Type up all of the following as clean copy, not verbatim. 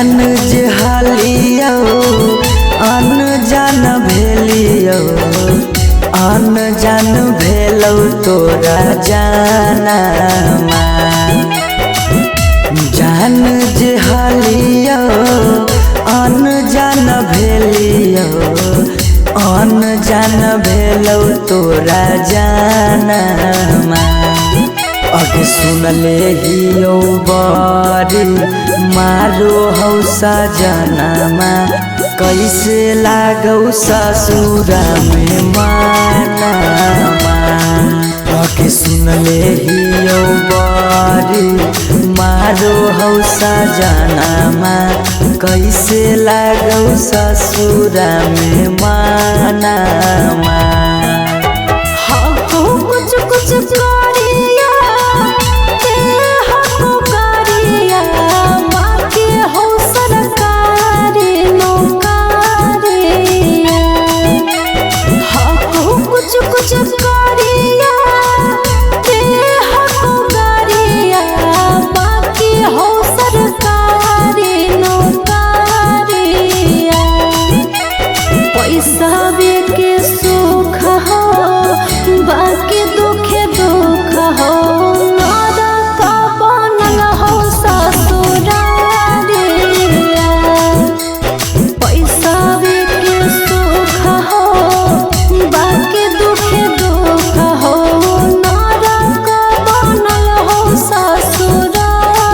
जान जे हालियो अनजान भेलियो अनजान भेलौ तोरा जानमा जान जे हालियो अनजान भेलियो अनजान भेलौ तोरा जानमा अगे सुनले हियो बड़ी मारो हौ सजनमा कैसे लागौ ससुरा में मानमा अगे सुनले हियो बड़ी मारो हौ सजनमा कैसे लागौ ससुरा में मानमा कुछ कुछ करिया बाकी हो सरकारी नौकरिया कुछ कुछ करिया बाकी हो सरकारी नौकरिया पैसा के सुख हो बाकी दुखे दुख हो नरक बनल हो ससुरारिया पैसा के सुख हो बाकी दुखे दुख हो नरक बनल हो ससुरारिया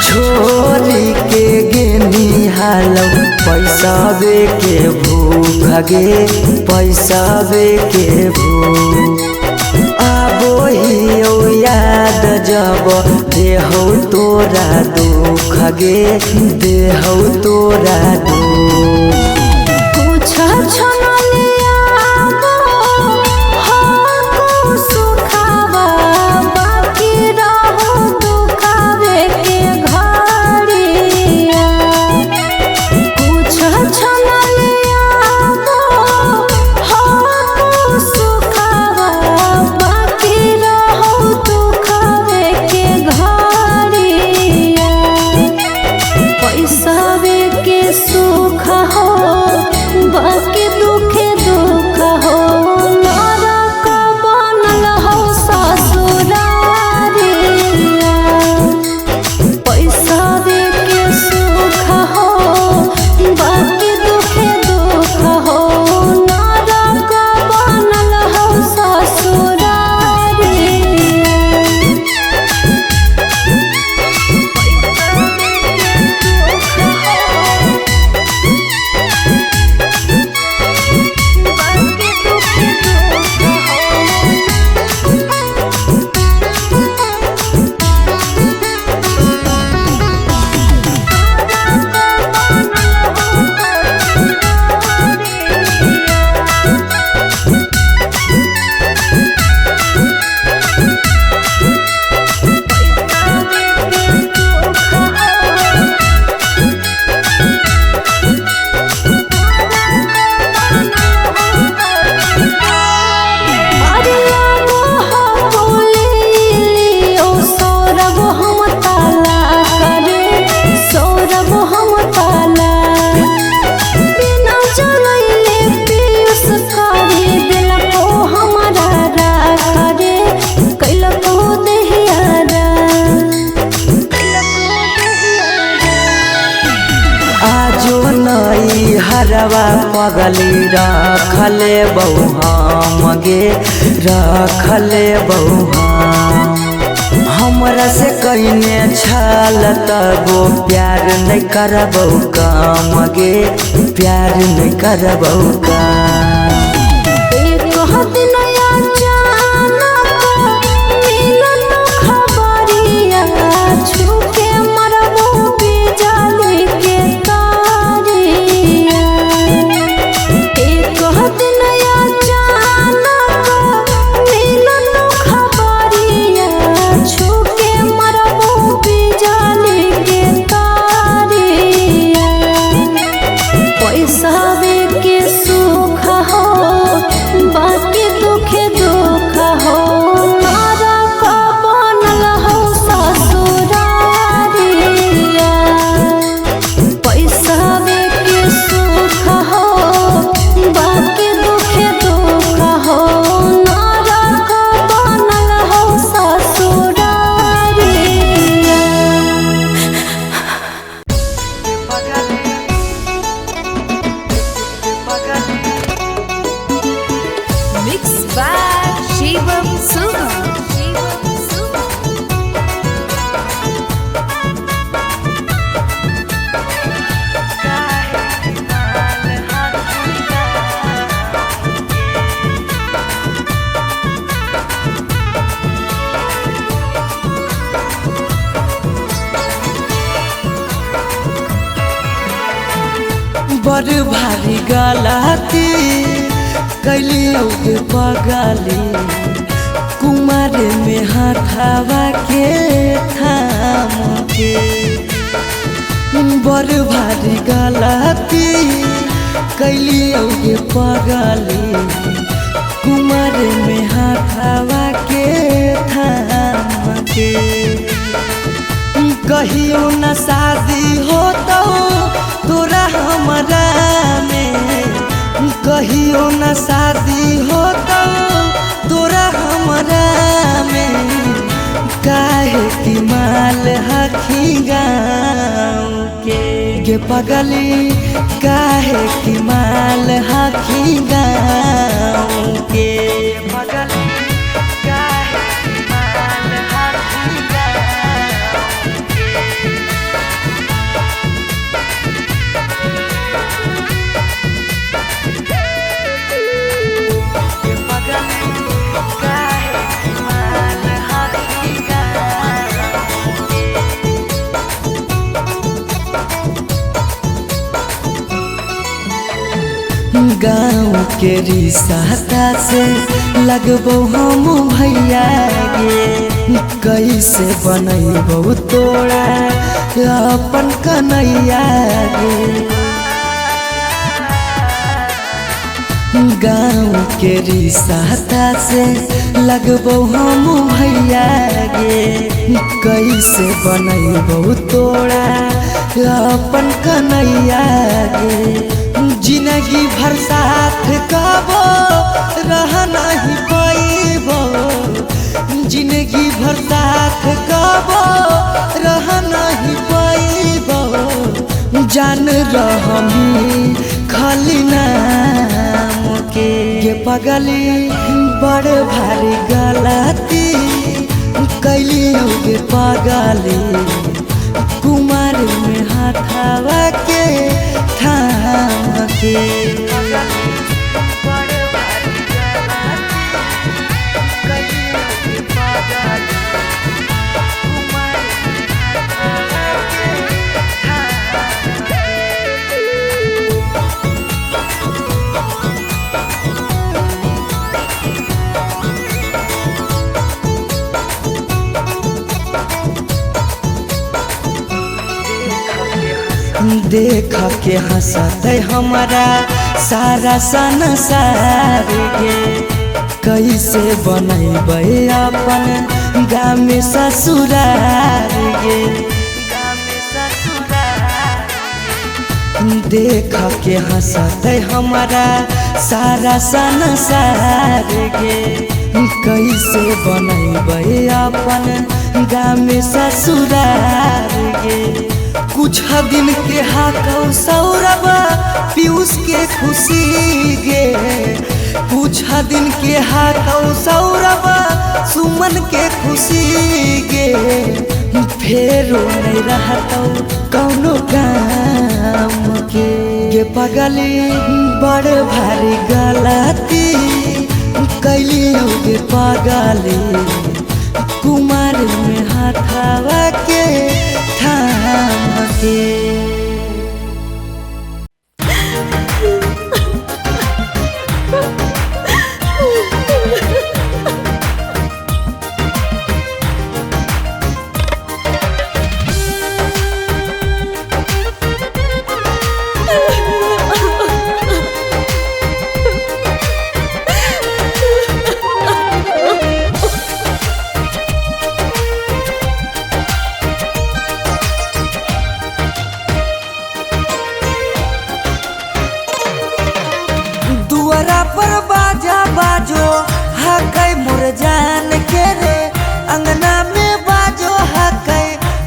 छोरी के गेनी हालौ पैसावे के भूख गे पैसावे के भूख आबो हियो याद जब देहौ तोरा दुख गे देहौ तोरा दुख कुछ छनलिया सुखावा बाकी रहो दुखावे के घड़िया कुछ छनलिया सुखावा बाकी रहो दुखावे के घड़िया पैसा के सुख हो बाकी दुख घरवा पगली रखले बहु हम गे रखले बहु हमरा से कईने छल तबो प्यार नहीं करबौ काम गे प्यार नहीं करबौ काम एक दिन अचानक मिलल खबरिया छूके मरबो बिजली के तारिया एक दिन अचानक मिलल खबरिया छूके मरबो बिजली के तारिया पैसा के सुख हो बाकी दुखे दुख हो नरक बनल हो ससुरारिया पैसा के सुख हो बाकी दुखे दुख हो नरक बनल हो ससुरारिया। Mixed by Shivam Sugam. बड़ भारी गलती कैलियो गे पगली कुमार में हाथावा के थाम के बड़ भारी गलती कैलियो गे पगली कुमार में हाथावा के थाम के कहियो न शादी होतो तोरा हमरा में कहियो न शादी होतो तोरा हमरा में काहे की माल हखी गाँव के गे पगली काहे की माल हखी गाँव के पगली काहे की माल हखी गाँव गाँव के रिश्ता से लगबो हम भैया गे कैसे बनैबो तोरा अपन कन्हैया गे गाँव के रिश्ता से लगबो हम भैया गे कैसे बनैबो तोरा अपन कन्हैया गे जिंदगी भर साथ कबो रह नहीं पाइबो जिंदगी भर साथ कबो रह नहीं पाइबो जान रहमी खाली नाम के ये पगली बड़ भारी गलती कैलियो गे पगली कुमार में हाथावा के थाम के देख के हंसते हमारा सारा संसार गे कैसे बनैबै अपन गाँव में ससुरार गे देख के हंसते हमारा सारा संसार गे कैसे बनैबै अपन गाँव में ससुरार गे कुछ दिन के हाकौ सौरभ पीयूष के खुशी गे, कुछ दिन के हाकौ सौरभ सुमन के खुशी गे, फेरो नहीं रहतौ कौनो काम के गे पगली बड़ भारी गलती कैली गे पगली कुमार में हाथावा के थाम के। दुआरा पर बाजा बाजो हकै मोर जान के रे, अंगना में बाजो हकै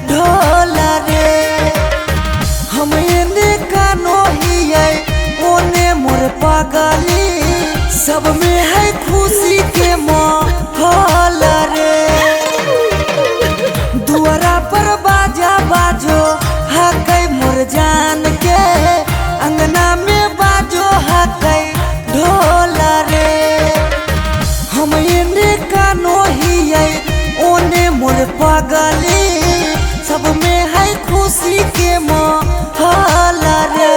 ढोल रे, हम एने कानो हियै ओने मोर पगली, सब में है खुशी के माहौल रे। दुआरा पर बाजा बाजो हकै मोर जान के, अंगना में बाजो हकै ढोल रे, हम एने कानो हियै ओने मोर पगली, सब में है खुशी के माहौल रे।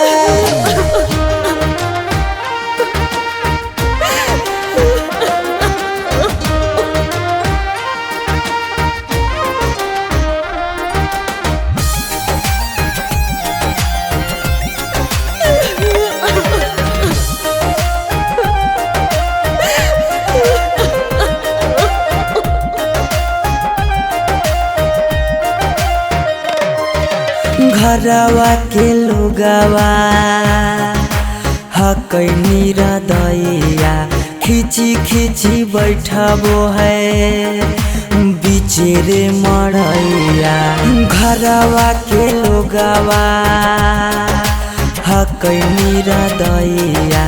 घरवा के लोगवा हकै निरदैया, खिची खिची बैठबो है बीचे रे मड़ैया। घरवा के लोगवा हकै निरदैया,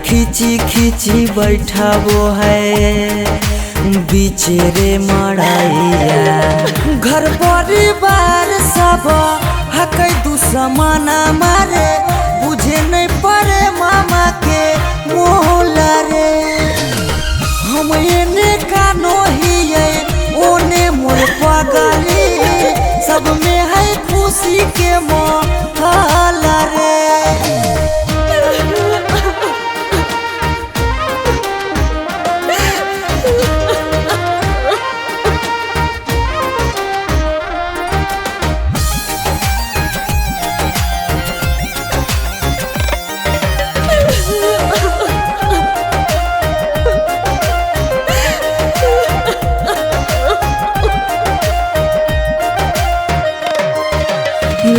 खिची खिची बैठबो है बीचे रे मड़ैया। घर परिवार सब हकै दुश्मन मारे, बुझे नहीं पड़े मामा के मोहल रे, हम एने कानो हियै ओने मोर पगली, सब में है खुशी के माहौल रे।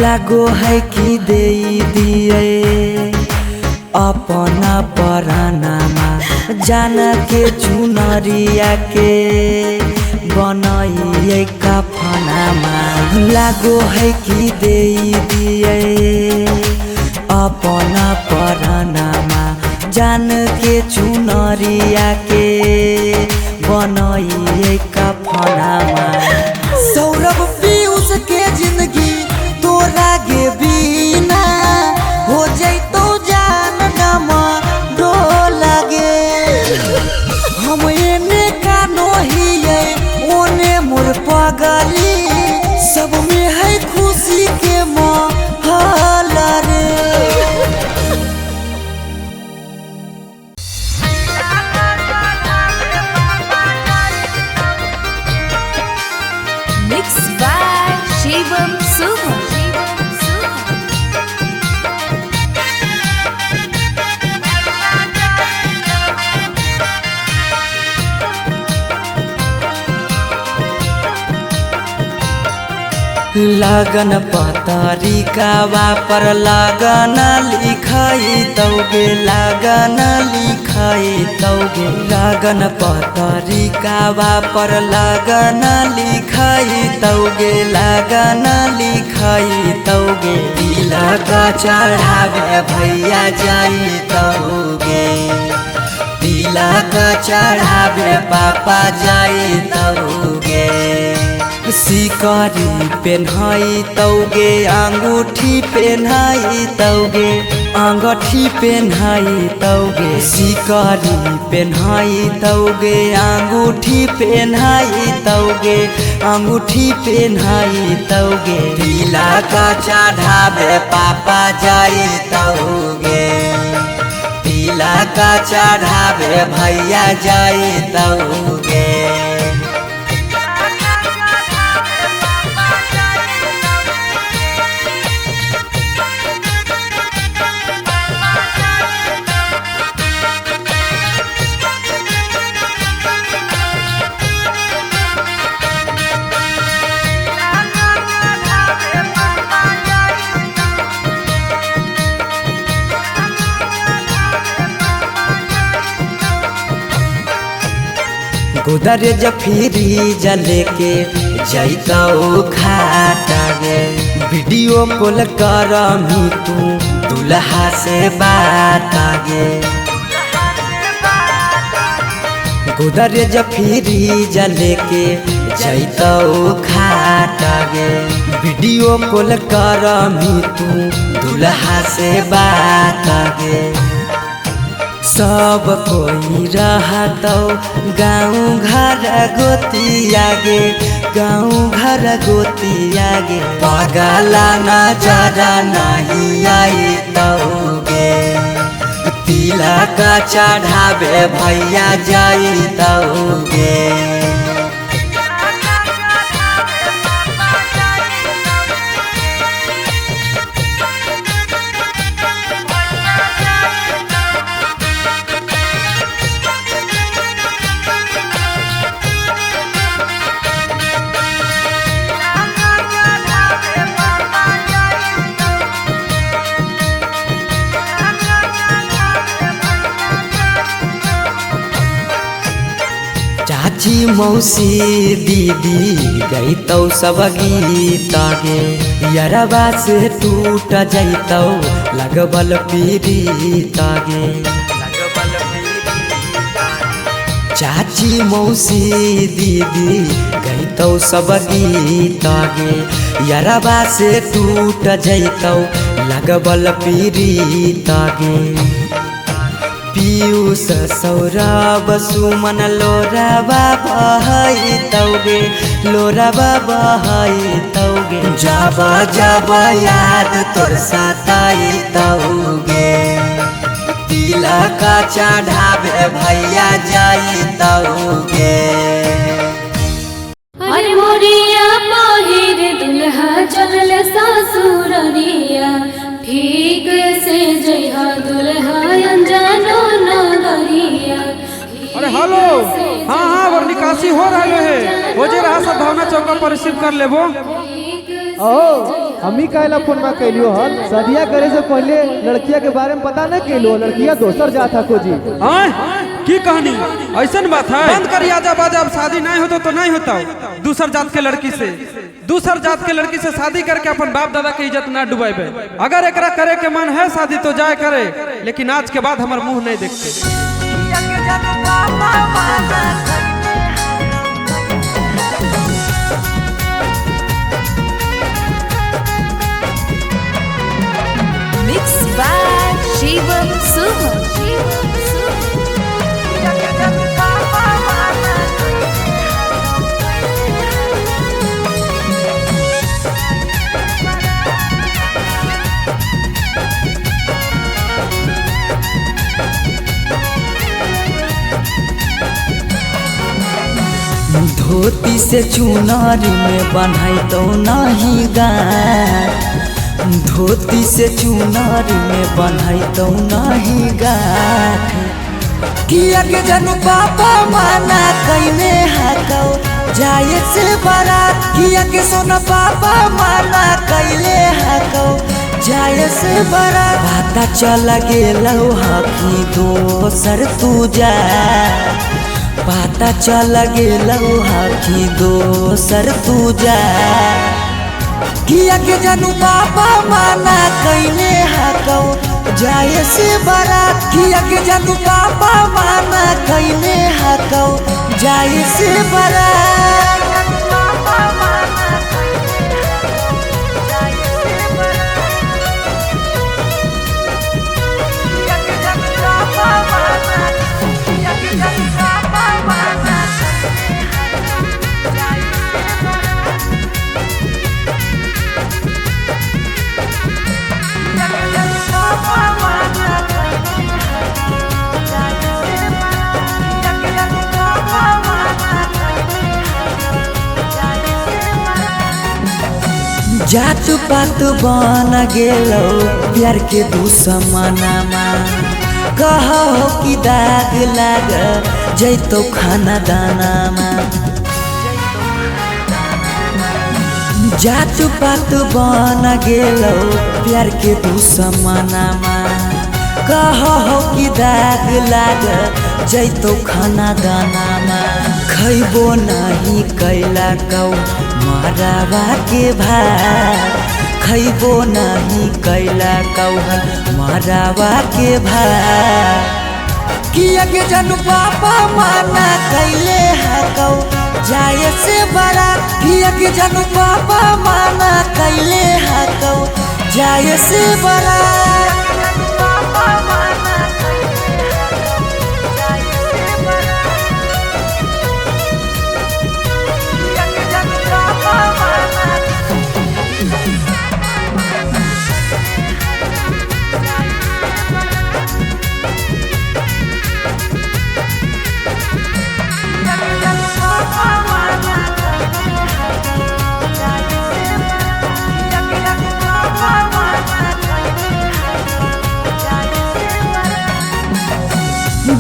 लागो है कि दे दिए अपना परानामा, जान के चुनरिया के बनाइए कफनामा। लागो है कि दे दिए अपना परानामा, जान के चुनरिया के बनाइए कफनामा। सौरभ पीयूष के जिंदगी तोरा गे बिना हो जैतो जान नमा डोल गे, हम एने कानो हियै ओने मोर पगली, सब में है खुशी के माहौल रे। लगन पतरिकावा पर लगन लिखाई तौगे लगन लिखाई तौगे लगन पतरिकावा पर लगन लिखाई तौगे लगन लिखाई तौगे तिलक चढ़ावे भैया जाई तौगे तिलक चढ़ावे पापा जाई तौगे सिकरी पेन्हाई तौगे अंगूठी पेन्हाई तौगे अंगूठी पेन्हाई तौगे सिकरी पेन्हाई तौगे अंगूठी पेन्हाई तौगे अंगूठी पेन्हाई तौगे तिलक चढ़ावे पापा जाई तौगे तिलक चढ़ावे भैया जाई तौगे गोदरेज फ्रिज लेके जैतौ खाटा गे वीडियो कॉल करमी तू दुल्हा से बात गे गोदरेज फ्रिज लेके जैतौ खाटा गे वीडियो कॉल करमी तू दुल्हा से बात गे सब कोई रहतौ गाँव घर गोतिया गे गाँव घर गोतिया गे पगला नजर नहीं आई तौगे तिलक चढ़ावे भैया जाई तौगे चाची मौसी दीदी गईतौ सब गीत गे यरबा से टूट जैतौ लगबल पीड़ित गे चाची मौसी दीदी गईतौ सब गीत गे यरबा से टूट जैतौ लगबल पीड़ित गे पीयूष सौरभ सुमन लोराबा बहाई तौगे लोराबा बहाई तौगे जब जब याद तोर सताई तौगे तिलक चढ़ावे भैया जाई तौगे अरे मोरिया पहिर दुल्हा चलल ससुररिया ठीक से जइहा दुल्हा अनजानो नगरिया। अरे हेलो, हाँ हाँ वो निकासी हो रहा है, हो जे रहा सब भावना चौका पर रिसीव कर लेबो। हमी कहला फोन में कैलियो हल शादिया करे से पहले लड़किया के बारे में पता नहीं कैलो लड़किया दोसर जात था खोजी। की कहानी ऐसा बात है? बंद करिए आजा बाजा, अब शादी नहीं होता तो नहीं होता दूसर जात के लड़की से, दूसर जात के लड़की से शादी करके अपन बाप दादा की इज्जत ना डुबाइबे। अगर एकरा करे के मन है शादी तो जाए करे, लेकिन आज के बाद हमार मुंह नहीं देखते। Mix by Shivam Suham. धोती से चुनारी में बन्हाई तो नहीं गाय, धोती से चुनारी में बन्हाई तो नहीं गाय। किया के जनू पापा माना कईने हाकौ जाए से बारात किया के सोना पापा माना कैले हको जाए से बारात पता चल गेलौ हकी दोसर तू जा पता चल गेलौ हकी दोसर तू जा किया के जानू पापा माना कैले हको जाए से बारात किया के जानू पापा माना कैले हको जाए से बारात जात पात बन गेलो प्यार के दुश्मनमा कहो कि दाग लाग जैतो खाना दानामा जात पात बन गेलो प्यार के दुश्मनमा कहो कि दाग लाग जैतो खाना दानामा खैबो नहीं कैला कौ मरावा के भात खैबो नहीं कैला कौहल मरावा के भात किया के जानू पापा माना कैले हको जाए से बारात किया के जानू पापा माना कैले हको जाए से बारात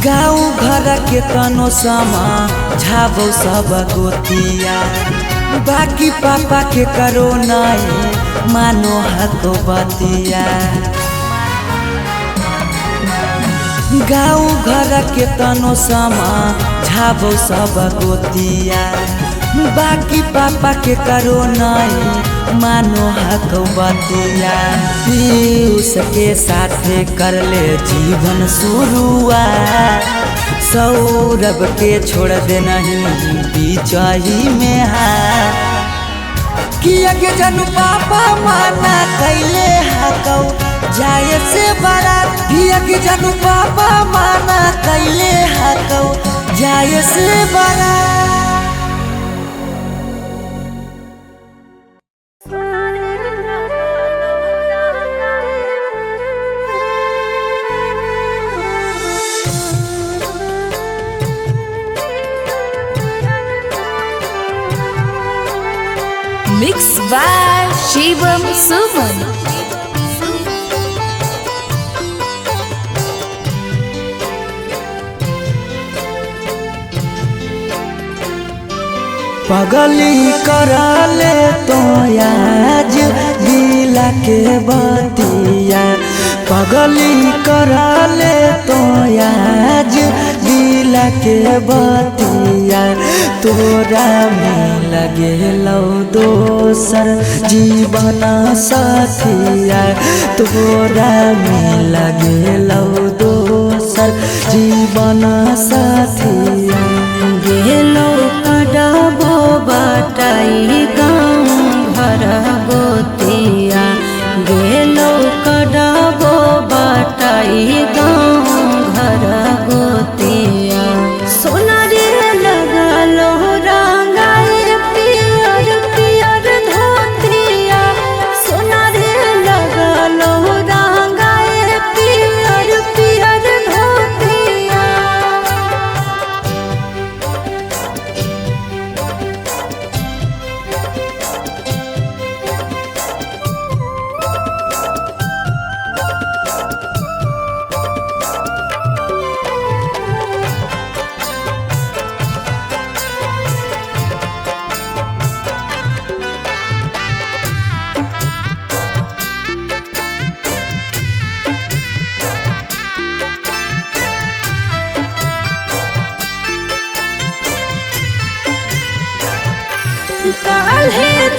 गाँव घर के तनो समा झाबो सब गोतिया बाकी पापा के करो नहीं मानो हको बतिया गाँव घर के तनो समा झाबो सब गोतिया बाकी पापा के करो नहीं मानो हको बतिया पीयूष के साथे कर ले जीवन शुरुआत सौरभ के छोड़ दे नहीं बीचही में हाथ किया के जानू पापा माना कैले हको जाए से बारात किया के जानू पापा माना कैले हको जाए से बारात Mixed by Shivam Suman. पगली कराले तो आज दिला के बतिया पगली कराले तो आज दिला के बतिया तोरा में लगे लो दोसर जीवन साथिया तोरा में लगे लो दोसर जीवन साथिया गेलो कडाबो बाटाई गाँव घर गोतिया गेलो कडाबो बाटाई गाँव घर गोतिया सोना रे लगलो रंगाए पियर पियर धोतिया सोना रे लगलो रंगाए पियर पियर धोतिया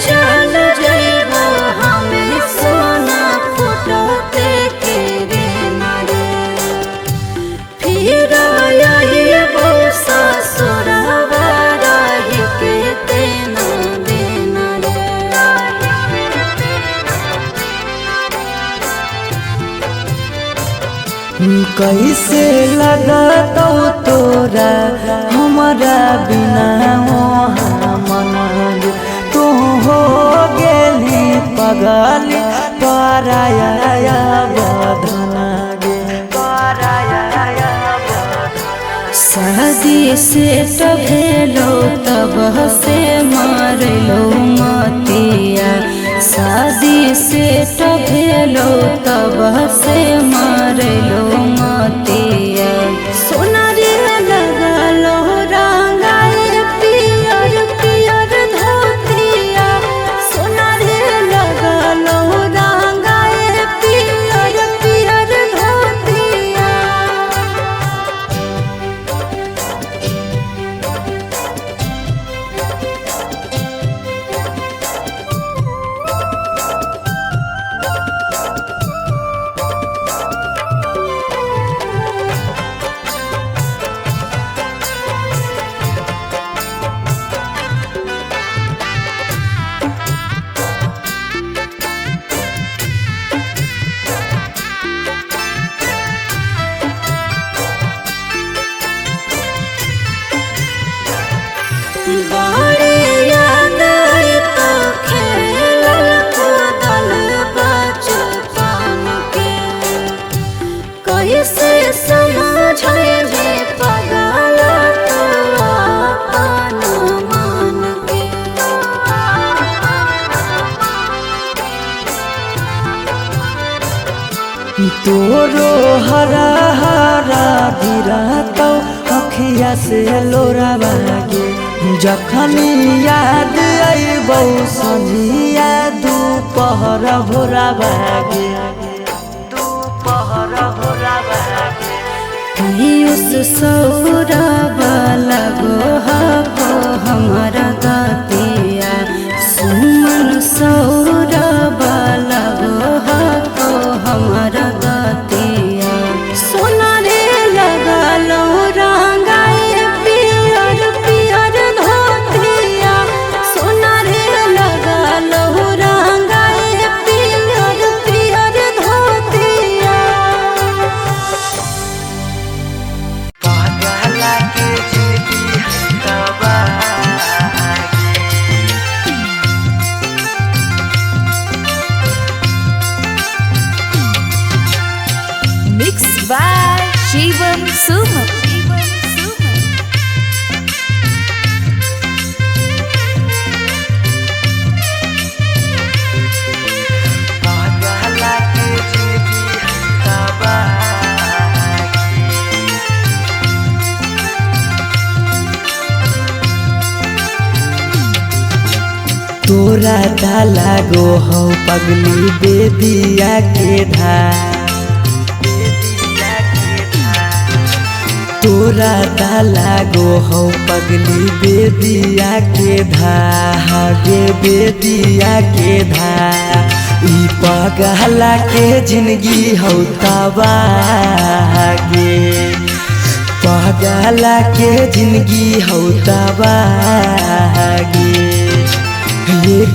चल जइबो हमें सोना फुटते के रे नारे फिर आइबो ससुरवा रही के तेना देना कैसे लगतौ तोरा हमारा बिना वहाँ मन तू हो गेली पगली पराया बधना गे पराया शादी से तो भेलो तब से मारलो मतिया शादी से तो भेलो तब से मारलो मतिया सोना रे लगलो रंगाए पियर पियर धोतिया सोना रे लगलो रंगाए पियर पियर धोतिया बड़ी याद तो खेलल कूदल बचपन के कैसे समझे पगल तो अपन मन के तोरो हरा हरा गिरतौ अखिया से लोरा बागे जखनी याद अइबौ संझिया दुपहर भोरा बागे दुपहर भोरा बागे पीयूष सौरभ लगो हको हमारा गतिया सुमन सौरभ लगो हको हमारा गतिया सोना रे लगलो रंगाए पियर पियर धोतिया सोना रे लगलो रंगाए पियर पियर धोतिया पागला के जिंदगी तबाह Mixed by Shivam Suman. पागला के जिंदगी तबाह तोरा दा लागो हो पगली बेदिया के धार तोरा दा लागो हो पगली बेदिया के धागे बेदिया के ई पगला के जिंदगी हो तबागे पगला के जिंदगी हो तबागे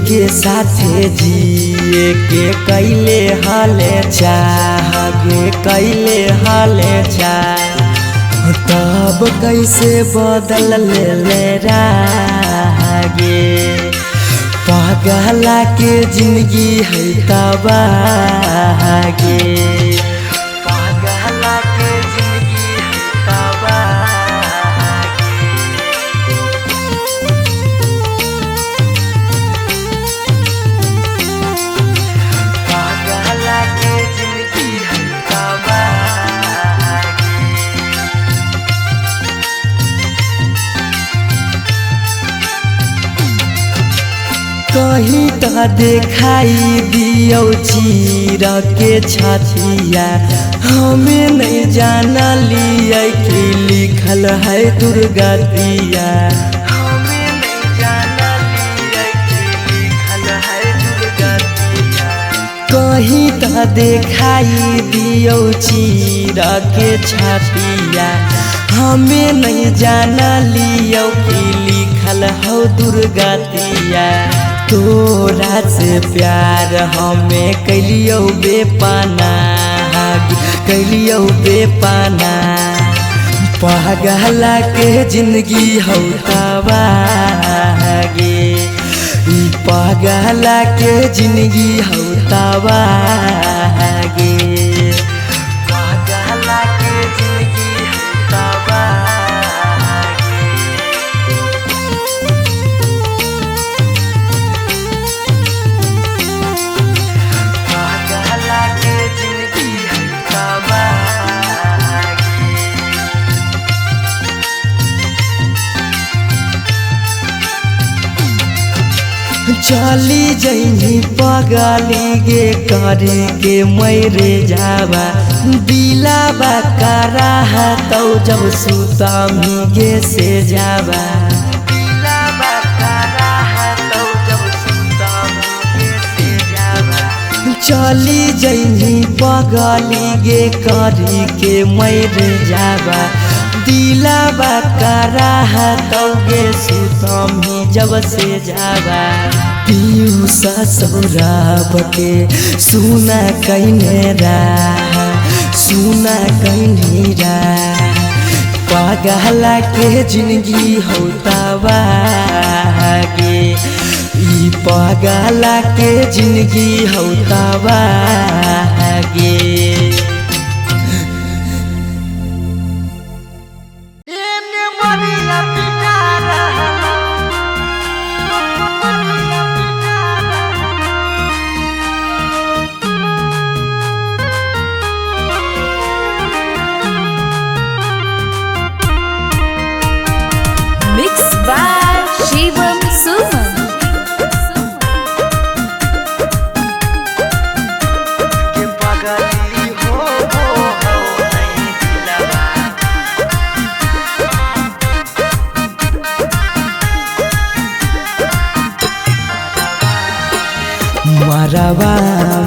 के साथे जिए के कैले हाले चाहगे कैले हाले चाह तब कैसे बदल ले रागे पगला के जिंदगी है तबागे पगला के जिंदगी है तबागे पगला के जिंदगी है तबागे कहीं तो दिखाई दियो चीर के छतिया हमें नहीं जाना लिया कि लिखल है दुर्गतिया हमें नहीं जाना लिया कि लिखल कहीं तो देखाई दियो चीर के छातिया हमें नहीं जाना लियो कि लिखल हो दुर्गतिया तोरा से प्यार हमें कैलियो बेपाना कैलियो बेपाना पगला के जिंदगी हो तबागे पगला के जिंदगी हो तबागे पगला के जिंदगी हो तबागे पगला के जिंदगी हो तबागे चली जैनी पगली गे करे के मैरे जावा दिलाबा करा तो जब सुता गे से जावा दिलाबा करा तो जब सुता गे से जावा चली जैनी पगली गे करे के मैरे जावा दिलाबा करा तो गे सुतम जब से जावा पीयूष सौरभ के सुना कहने सुना कहने पगला के जिंदगी हो तबागे ई पगला के जिंदगी हो तबागे Mixed by Shivam Suman. मरवा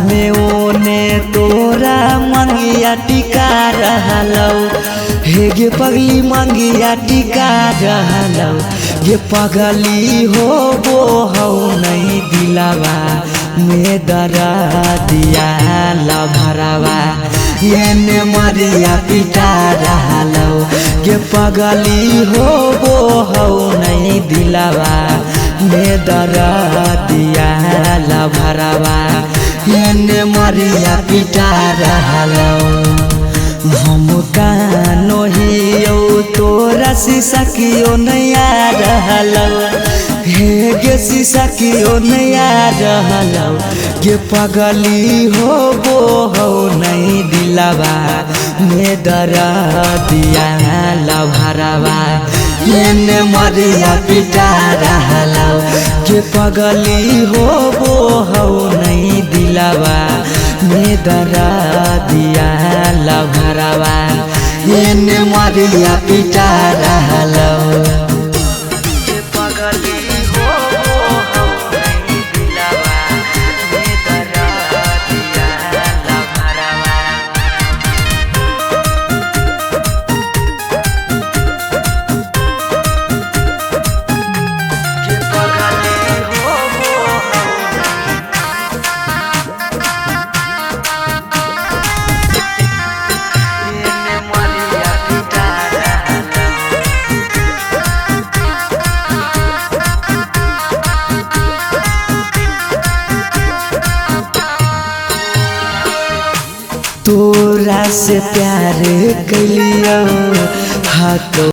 में ओने तोरा मंगिया टिका रहलौ हे गे पगली मंगिया टिका रहलौ ये पगली हो नहीं दिलावा में दरा दिया लभरावा येने मरिया पिटा रहलौ ये पगली हो नहीं दिलावा में दरा दिया लभरावा येने मरिया पिटा रहलौ हम कानो हियो तोरा शीशा कियो नया रहलौ हे गे शीशा कियो नया रहलौ गे पगली हो नहीं दिलावा में दरा दिया लभरावा येने मरिया पिटा रहलौ गे पगली हो नहीं दिलावा में दरा दिया लभरावा येने मरिया पिटा रहलौ गे पगली हो नहीं दिलावा में दरा दिया लभरावा तोरा से प्यार कलियो हाथ